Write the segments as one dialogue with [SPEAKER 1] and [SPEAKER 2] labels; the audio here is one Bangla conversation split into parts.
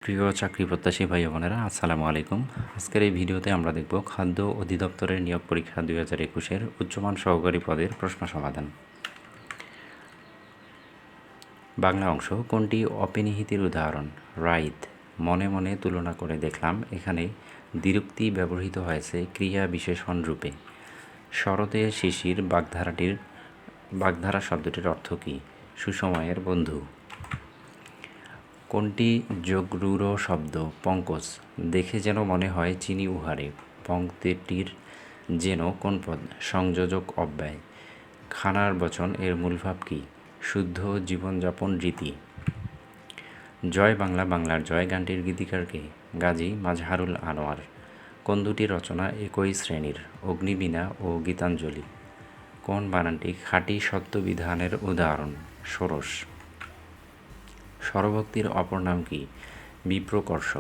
[SPEAKER 1] প্রিয় চাকরি প্রত্যাশী ভাই বোনেরা, আসসালামু আলাইকুম। আজকের এই ভিডিওতে আমরা দেখব খাদ্য অধিদপ্তরের নিয়োগ পরীক্ষা 2021-এর উচ্চমান সহকারী পদের প্রশ্ন সমাধান। বাংলা অংশ, কোনটি অপেনিহিতির উদাহরণ? রাইত, মনে মনে তুলনা করে দেখলাম এখানে দ্বিরুক্তি ব্যবহৃত হয়েছে ক্রিয়া বিশেষণ রূপে। শরতে শিশির বাগধারা শব্দটির অর্থ কী? সুসময়ের বন্ধু। কোনটি যোগরূঢ় শব্দ? পঙ্কজ, দেখে যেন মনে হয় চিনি উহারে। পংক্তিটির যেন কোন পদ? সংযোজক অব্যয়। খানার বচন এর মূলভাব কী? শুদ্ধ জীবনযাপন রীতি। জয় বাংলা বাংলার জয় গানটির গীতিকার কে? গাজী মাজহারুল আনোয়ার। কোন দুটি রচনা একই শ্রেণীর? অগ্নিবীণা ও গীতাঞ্জলি। কোন বানানটি খাঁটি সত্যবিধানের উদাহরণ? ষোড়শ। স্বরভক্তির অপর নাম কি? বিপ্রকর্ষ।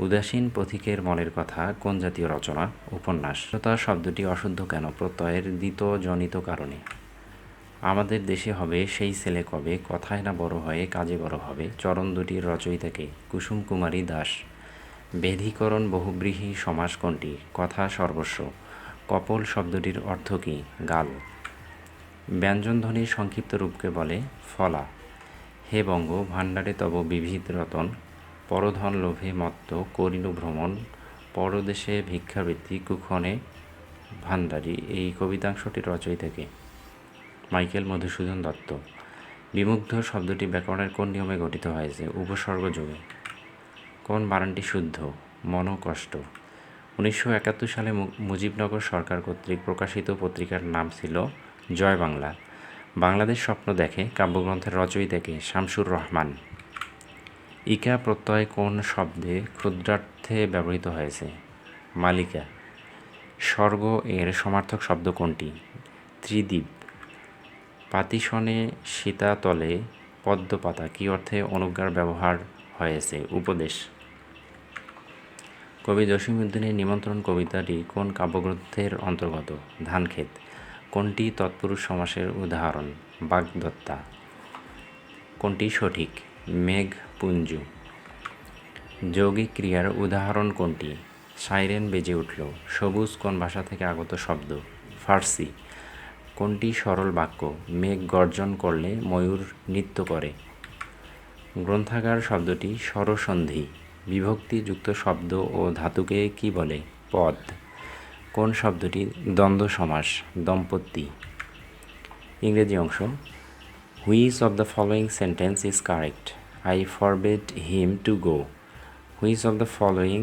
[SPEAKER 1] উদাসীন পথিকের মনের কথা কোন জাতীয় রচনা? উপন্যাস। শ্রোতা শব্দটি অশুদ্ধ কেন? প্রত্যয়ের দ্বিতজনিত কারণে। আমাদের দেশে হবে সেই ছেলে কবে, কথায় না বড় হয়ে কাজে বড় হবে। চরণ দুটির রচয়িতাকে? কুসুম কুমারী দাস। বেধিকরণ বহুব্রীহি সমাস কোনটি? কথা সর্বস্ব। কপল শব্দটির অর্থ কী? গাল। ব্যঞ্জনধ্বনির সংক্ষিপ্ত রূপকে বলে? ফলা। হে বঙ্গ ভাণ্ডারে তব বিবিধ রতন, পরধন লোভে মত্ত করিনু ভ্রমণ, পরদেশে ভিক্ষাবৃত্তি কুক্ষণে ভাণ্ডারী। এই কবিতাংশটির রচয়িতাকে? মাইকেল মধুসূদন দত্ত। বিমুগ্ধ শব্দটি ব্যাকরণের কোন নিয়মে গঠিত হয়েছে? উপসর্গ যোগে। কোন বানানটি শুদ্ধ? মনোকষ্ট। 1971 সালে মুজিবনগর সরকার কর্তৃক প্রকাশিত পত্রিকার নাম ছিল জয় বাংলা। বাংলাদেশ স্বপ্ন দেখে কাব্যগ্রন্থের রচয়িতাকে? শামসুর রহমান। ইকা প্রত্যয় কোন শব্দে ক্ষুদ্রার্থে ব্যবহৃত হয়েছে? মালিকা। স্বর্গ এর সমার্থক শব্দ কোনটি? ত্রিদীপ। পাতিশনে সীতাতলে পদ্মপাতা কী অর্থে অনুজ্ঞার ব্যবহার হয়েছে? উপদেশ। কবি জসীমউদ্দীনের নিমন্ত্রণ কবিতাটি কোন কাব্যগ্রন্থের অন্তর্গত? ধানক্ষেত। কোনটি তৎপুরুষ সমাসের উদাহরণ? বাগদত্তা। কোনটি সঠিক? মেঘপুঞ্জ। যৌগিক ক্রিয়ার উদাহরণ কোনটি? সাইরেন বেজে উঠল। সবুজ কোন ভাষা থেকে আগত শব্দ? ফার্সি। কোনটি সরল বাক্য? মেঘ গর্জন করলে ময়ূর নৃত্য করে। গ্রন্থাগার শব্দটি স্বরসন্ধি। বিভক্তিযুক্ত শব্দ ও ধাতুকে কি বলে? পদ। কোন শব্দটি দ্বন্দ্ব সমাস? দম্পতি। ইংরেজি অংশ, which of the following sentence is correct? I forbid him to go. Which of the following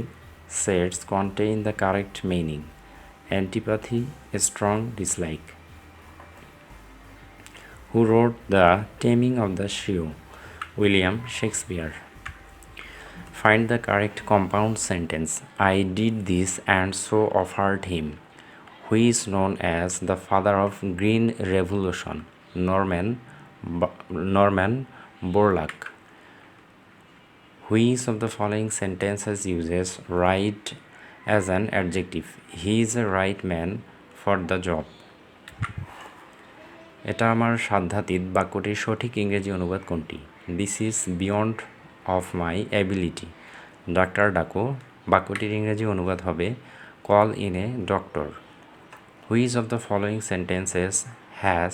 [SPEAKER 1] sets contain the correct meaning? Antipathy, strong dislike. Who wrote The Taming of the Shrew? William Shakespeare. Find the correct compound sentence. I did this and so offered him. Who is known as the father of Green Revolution? Norman Borlaug. Which of the following sentences uses right as an adjective? He is a right man for the job. এটা আমার সাধ্যাতীত বাক্যটির সঠিক ইংরেজি অনুবাদ কোনটি? This is beyond of my ability. ডাক্তার ডাকো বাক্যটির ইংরেজি অনুবাদ হবে call in a doctor. Which of the following sentences has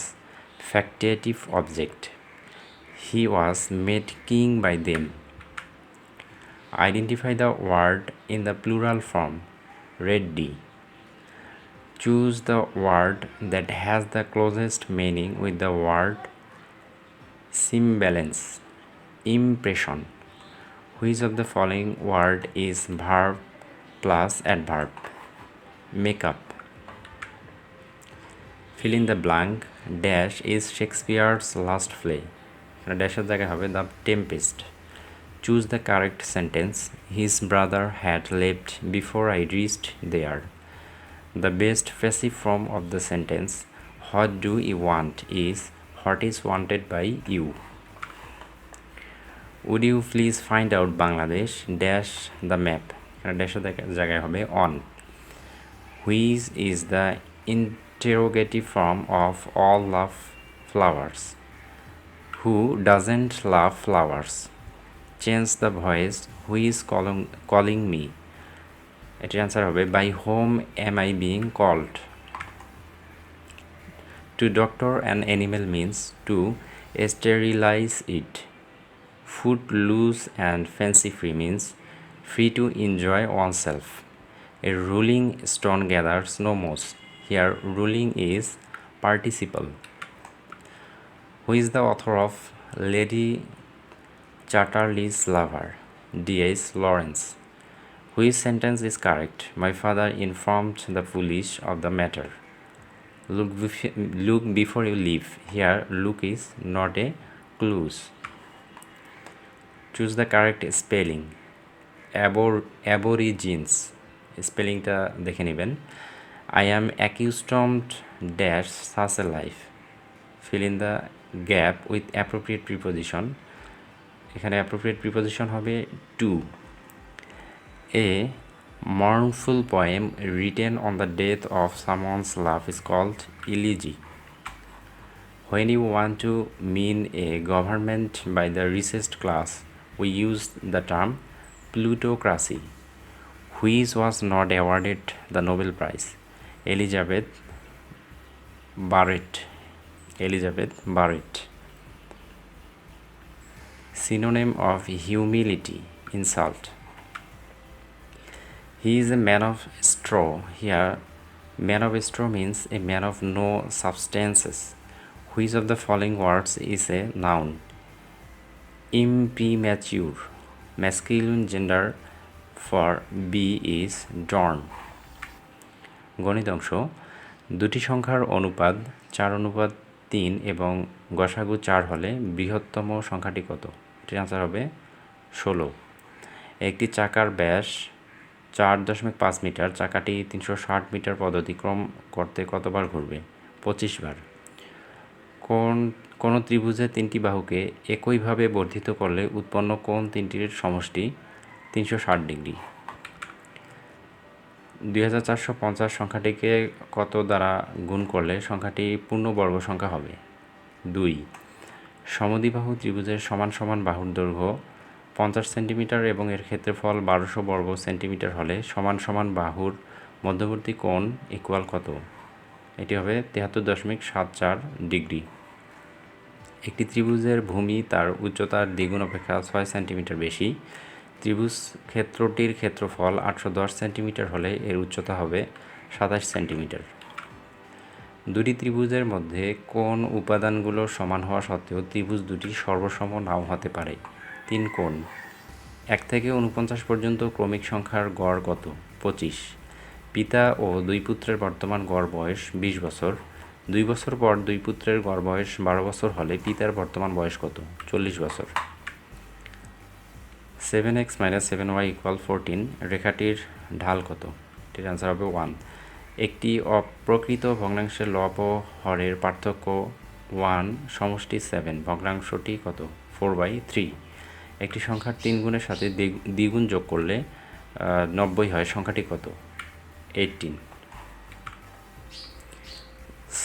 [SPEAKER 1] factitive object? He was made king by them. Identify the word in the plural form. Ready. Choose the word that has the closest meaning with the word semblance. Impression. Which of the following word is verb plus adverb? Makeup. Fill in the blank. Dash is Shakespeare's last play. Dash's জায়গায় হবে The Tempest. Choose the correct sentence. His brother had left before I reached there. The best passive form of the sentence what do you want is what is wanted by you. Would you please find out Bangladesh dash the map? Dash জায়গায় হবে on. Which is the interrogative form of all love flowers? Who doesn't love flowers? Change the voice who is calling me? এটির অ্যান্সার হবে by whom am I being called? To doctor an animal means to sterilize it. Footloose and fancy free means free to enjoy oneself. A rolling stone gathers no moss. Here, rolling is participle. Who is the author of Lady Chatterley's Lover? D.H. Lawrence. Which sentence is correct? My father informed the police of the matter. Look before you leave. Here, look is not a clue. Choose the correct spelling. Aborigines. স্পেলিংটা দেখে নেবেন। I am accustomed dash such a life. Fill in the gap with appropriate preposition. এখানে appropriate preposition হবে to. A mournful poem written on the death of someone's love is called elegy. When you want to mean a government by the richest class, we use the term plutocracy. Which was not awarded the Nobel Prize? Elizabeth Barrett. Synonym of humility, insult. He is a man of straw. Here, man of straw means a man of no substances. Which of the following words is a noun? Imprimatur. Masculine gender for B is drawn. গণিত অংশ, দুটি সংখ্যার অনুপাত 4:3 এবং গসাগু 4 হলে বৃহত্তম সংখ্যাটি কত? এটির আনসার হবে 16। একটি চাকার ব্যাস 4.5 মিটার। চাকাটি 360 মিটার পথ অতিক্রম করতে কতবার ঘুরবে? 25 বার। কোন ত্রিভুজের তিনটি বাহুকে একইভাবে বর্ধিত করলে উৎপন্ন কোণ তিনটির সমষ্টি 360 ডিগ্রি। 2450 সংখ্যাটিকে কত দ্বারা গুণ করলে সংখ্যাটি পূর্ণবর্গ সংখ্যা হবে? 2। সমদ্বিবাহু ত্রিভুজের সমান সমান বাহুর দৈর্ঘ্য 50 সেন্টিমিটার এবং এর ক্ষেত্রফল 1200 বর্গ সেন্টিমিটার হলে সমান সমান বাহুর মধ্যবর্তী কোণ ইকুয়াল কত? এটি হবে 73.74 ডিগ্রি। একটি ত্রিভুজের ভূমি তার উচ্চতার দ্বিগুণ অপেক্ষা 6 সেন্টিমিটার বেশি। ত্রিভুজ ক্ষেত্রটির ক্ষেত্রফল 810 সেন্টিমিটার হলে এর উচ্চতা হবে 27 সেন্টিমিটার। দুটি ত্রিভুজের মধ্যে কোন উপাদানগুলো সমান হওয়া সত্ত্বেও ত্রিভুজ দুটি সর্বসম নাও হতে পারে? 3 কোণ। 1 থেকে 49 পর্যন্ত ক্রমিক সংখ্যার গড় কত? 25। পিতা ও দুই পুত্রের বর্তমান গড় বয়স 20 বছর। 2 বছর পর দুই পুত্রের গড় বয়স 12 বছর হলে পিতার বর্তমান বয়স কত? 40 বছর। 7x - 7y = 14 রেখাটির ঢাল কত? এটির আনসার হবে 1। একটি অপ্রকৃত ভগ্নাংশের লব ও হরের পার্থক্য 1 সমষ্টি 7, ভগ্নাংশটি কত? 4/3। একটি সংখ্যার 3 গুণের সাথে দ্বিগুণ যোগ করলে 90 হয়, সংখ্যাটি কত? 18।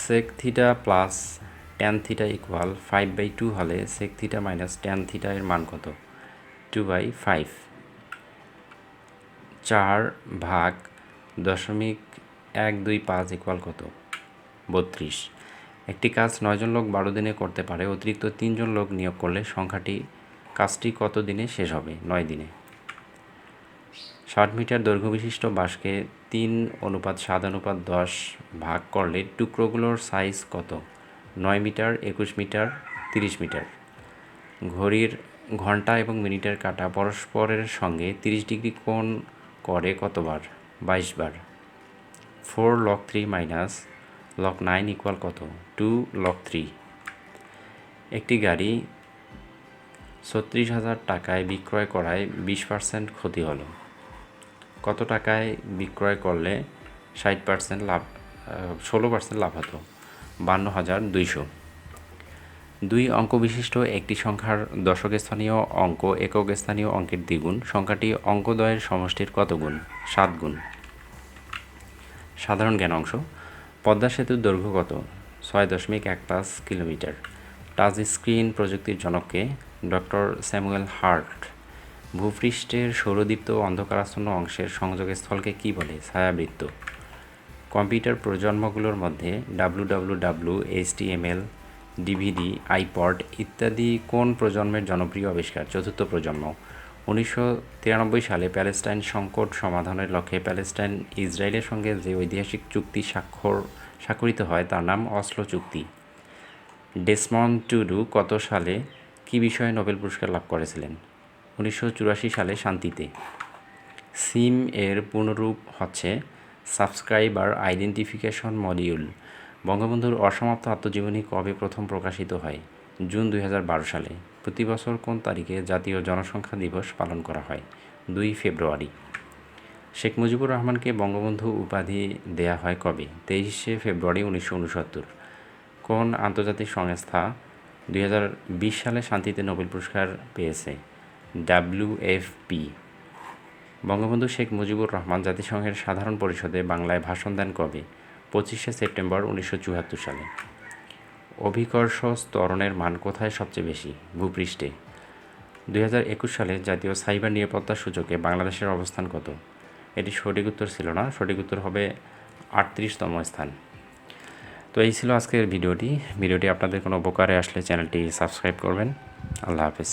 [SPEAKER 1] sec theta plus tan theta equal 5/2 হলে sec theta minus tan theta এর মান কত? 2/5। 4/.125 ইকুয়াল কত? 32। একটি কাজ 9 জন লোক 12 দিনে করতে পারে, অতিরিক্ত 3 জন লোক নিয়োগ করলে কাজটি কত দিনে শেষ হবে? 9 দিনে। 60 মিটার দৈর্ঘ্য বিশিষ্ট বাঁশকে 3:7:10 ভাগ করলে টুকরোগুলোর সাইজ কত? 9 মিটার, 21 মিটার, 30 মিটার। ঘড়ির ঘন্টা এবং মিনিটের কাঁটা পরস্পরের সঙ্গে 30 ডিগ্রি কোণ করে কতবার? 22 বার। 4 log 3 minus log 9 ইকুয়াল কত? 2 log 3। একটি গাড়ি 36,000 টাকায় বিক্রয় করায় 20% ক্ষতি হলো। কত টাকায় বিক্রয় করলে 60% লাভ 16% লাভ হতো? 52,200। 2 অঙ্ক বিশিষ্ট একটি সংখ্যার দশক স্থানীয় অঙ্ক একক স্থানীয় অঙ্কের দ্বিগুণ। সংখ্যাটি অঙ্কদ্বয়ের সমষ্টির কত গুণ? 7 গুণ। সাধারণ জ্ঞান অংশ, পদ্মা সেতুর দৈর্ঘ্য কত? 6.15 কিলোমিটার। টাচ স্ক্রিন প্রযুক্তির জনককে ডক্টর স্যামুয়েল হার্ট। ভূপৃষ্ঠের সৌরদীপ্ত ও অন্ধকারাচ্ছন্ন অংশের সংযোগস্থলকে কী বলে? ছায়াবৃত্ত। কম্পিউটার প্রজন্মগুলোর মধ্যে ডাব্লুডাব্লুডাব্লু, এইচটিএমএল, ডিভিডি, আইপড ইত্যাদি কোন প্রজন্মের জনপ্রিয় আবিষ্কার? চতুর্থ প্রজন্ম। 1993 সালে প্যালেস্টাইন সংকট সমাধানের লক্ষ্যে প্যালেস্টাইন ইসরায়েলের সঙ্গে যে ঐতিহাসিক চুক্তি স্বাক্ষরিত হয় তার নাম অসলো চুক্তি। ডেসমন্ড টুডু কত সালে কী বিষয়ে নোবেল পুরস্কার লাভ করেছিলেন? 1984 সালে শান্তিতে। সিম এর পুনরূপ হচ্ছে সাবস্ক্রাইবার আইডেন্টিফিকেশন মডিউল। বঙ্গবন্ধুর অসমাপ্ত আত্মজীবনী কবে প্রথম প্রকাশিত হয়? জুন 2012 সালে। প্রতি বছর কোন তারিখে জাতীয় জনসংখ্যা দিবস পালন করা হয়? 2 ফেব্রুয়ারি। শেখ মুজিবুর রহমানকে বঙ্গবন্ধু উপাধি দেয়া হয় কবে? 23 ফেব্রুয়ারি 1969। কোন আন্তর্জাতিক সংস্থা 2020 সালে শান্তিতে নোবেল পুরস্কার পেয়েছে? WFP। বঙ্গবন্ধু শেখ মুজিবুর রহমান জাতিসংঘের সাধারণ পরিষদে বাংলায় ভাষণ দেন কবে? 25 সেপ্টেম্বর 1974 সালে। অভিকর্ষ ত্বরণের মান কোথায় সবচেয়ে বেশি? ভূপৃষ্ঠে। 2021 সালে জাতীয় সাইবার নিরাপত্তা সূচকে বাংলাদেশের অবস্থান কত? এটি সঠিক উত্তর ছিল না, সঠিক উত্তর হবে 38তম স্থান। তো এই ছিল আজকের ভিডিওটি আপনাদের কোনো উপকারে আসলে চ্যানেলটি সাবস্ক্রাইব করবেন। আল্লাহ হাফেজ।